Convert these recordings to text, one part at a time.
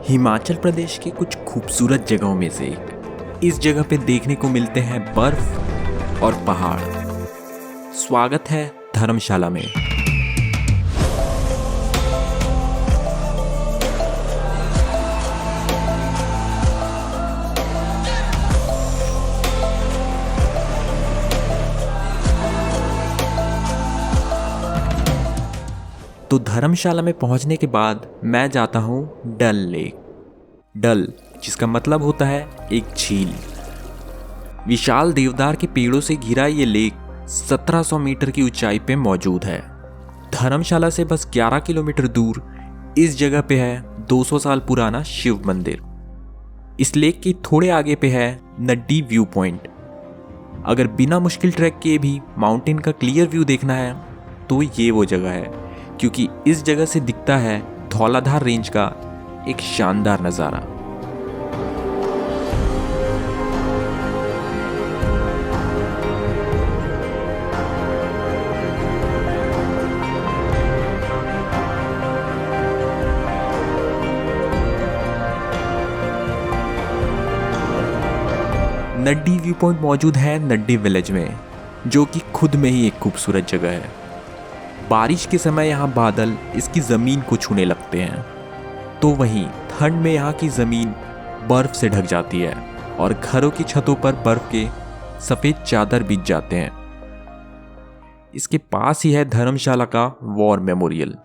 हिमाचल प्रदेश के कुछ खूबसूरत जगहों में से एक। इस जगह पे देखने को मिलते हैं बर्फ और पहाड़। स्वागत है धर्मशाला में। तो धर्मशाला में पहुंचने के बाद मैं जाता हूं डल लेक। डल जिसका मतलब होता है एक झील। विशाल देवदार के पेड़ों से घिरा ये लेक 1700 मीटर की ऊंचाई पे मौजूद है। धर्मशाला से बस 11 किलोमीटर दूर इस जगह पे है 200 साल पुराना शिव मंदिर। इस लेक के थोड़े आगे पे है नड्डी व्यू पॉइंट। अगर बिना मुश्किल ट्रैक किए भी माउंटेन का क्लियर व्यू देखना है तो ये वो जगह है, क्योंकि इस जगह से दिखता है धौलाधार रेंज का एक शानदार नज़ारा। नड्डी व्यू पॉइंट मौजूद है नड्डी विलेज में, जो कि खुद में ही एक खूबसूरत जगह है। बारिश के समय यहाँ बादल इसकी ज़मीन को छूने लगते हैं, तो वहीं ठंड में यहाँ की ज़मीन बर्फ़ से ढक जाती है और घरों की छतों पर बर्फ़ के सफ़ेद चादर बिछ जाते हैं। इसके पास ही है धर्मशाला का वॉर मेमोरियल।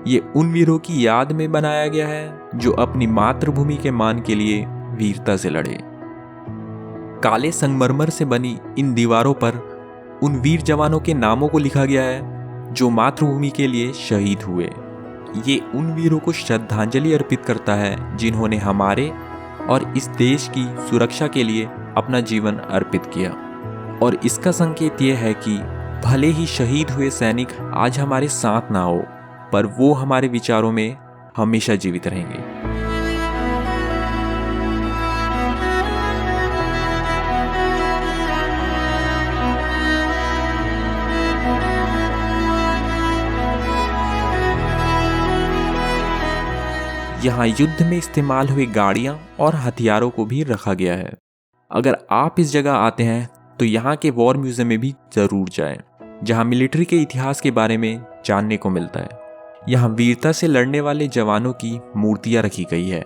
ये उन वीरों की याद में बनाया गया है जो अपनी मातृभूमि के मान के लिए वीरता से लड़े। काले संगमरमर से बनी इन दीवारों पर उन वीर जवानों के नामों को लिखा गया है जो मातृभूमि के लिए शहीद हुए। ये उन वीरों को श्रद्धांजलि अर्पित करता है जिन्होंने हमारे और इस देश की सुरक्षा के लिए अपना जीवन अर्पित किया। और इसका संकेत ये है कि भले ही शहीद हुए सैनिक आज हमारे साथ ना हो, पर वो हमारे विचारों में हमेशा जीवित रहेंगे। यहाँ युद्ध में इस्तेमाल हुई गाड़ियाँ और हथियारों को भी रखा गया है। अगर आप इस जगह आते हैं तो यहाँ के वॉर म्यूजियम में भी ज़रूर जाएं, जहाँ मिलिट्री के इतिहास के बारे में जानने को मिलता है। यहाँ वीरता से लड़ने वाले जवानों की मूर्तियाँ रखी गई है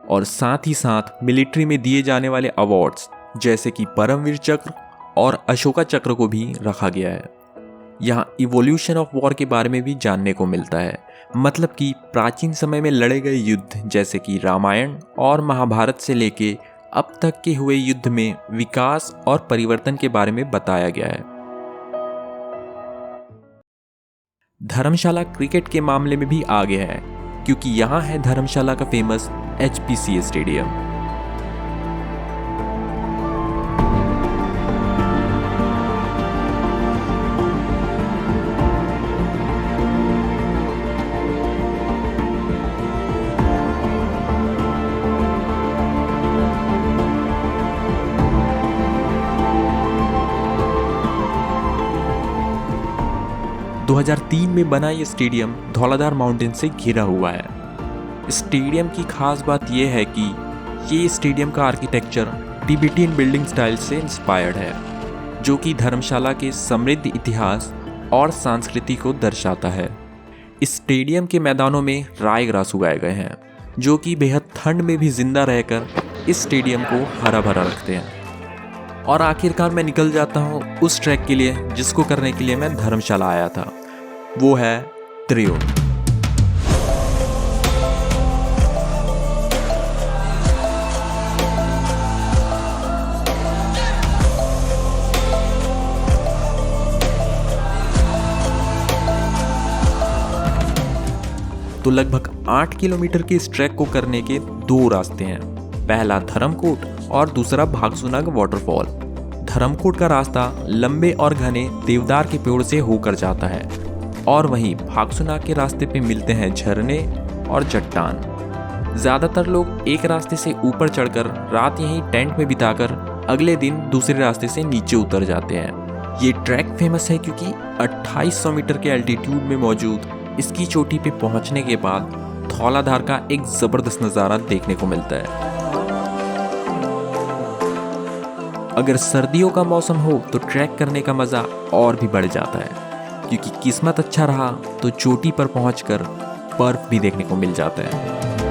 और साथ ही साथ मिलिट्री में दिए जाने वाले अवार्ड्स जैसे कि परमवीर चक्र और अशोका चक्र को भी रखा गया है। यहाँ इवोल्यूशन ऑफ वॉर के बारे में भी जानने को मिलता है, मतलब कि प्राचीन समय में लड़े गए युद्ध जैसे कि रामायण और महाभारत से लेके अब तक के हुए युद्ध में विकास और परिवर्तन के बारे में बताया गया है। धर्मशाला क्रिकेट के मामले में भी आगे है, क्योंकि यहाँ है धर्मशाला का फेमस HPCA स्टेडियम। दो 2003 में बना ये स्टेडियम धौलाधार माउंटेन से घिरा हुआ है। स्टेडियम की खास बात यह है कि ये स्टेडियम का आर्किटेक्चर तिब्बतियन बिल्डिंग स्टाइल से इंस्पायर्ड है, जो कि धर्मशाला के समृद्ध इतिहास और संस्कृति को दर्शाता है। इस स्टेडियम के मैदानों में राय ग्रास उगाए गए हैं, जो कि बेहद ठंड में भी जिंदा रहकर इस स्टेडियम को हरा भरा रखते हैं। और आखिरकार मैं निकल जाता हूँ उस ट्रैक के लिए जिसको करने के लिए मैं धर्मशाला आया था। वो है त्रिउंड। तो लगभग 8 किलोमीटर के इस ट्रैक को करने के दो रास्ते हैं। पहला धर्मकोट और दूसरा भागसुनाग वाटरफॉल। धर्मकोट का रास्ता लंबे और घने देवदार के पेड़ से होकर जाता है और वहीं भागसुनाग के रास्ते पे मिलते हैं झरने और चट्टान। ज़्यादातर लोग एक रास्ते से ऊपर चढ़कर रात यहीं टेंट में बिताकर अगले दिन दूसरे रास्ते से नीचे उतर जाते हैं। ये ट्रैक फेमस है क्योंकि 2800 मीटर के एल्टीट्यूड में मौजूद इसकी चोटी पे पहुंचने के बाद धौलाधार का एक जबरदस्त नज़ारा देखने को मिलता है। अगर सर्दियों का मौसम हो तो ट्रैक करने का मज़ा और भी बढ़ जाता है, क्योंकि किस्मत अच्छा रहा तो चोटी पर पहुंचकर बर्फ भी देखने को मिल जाता है।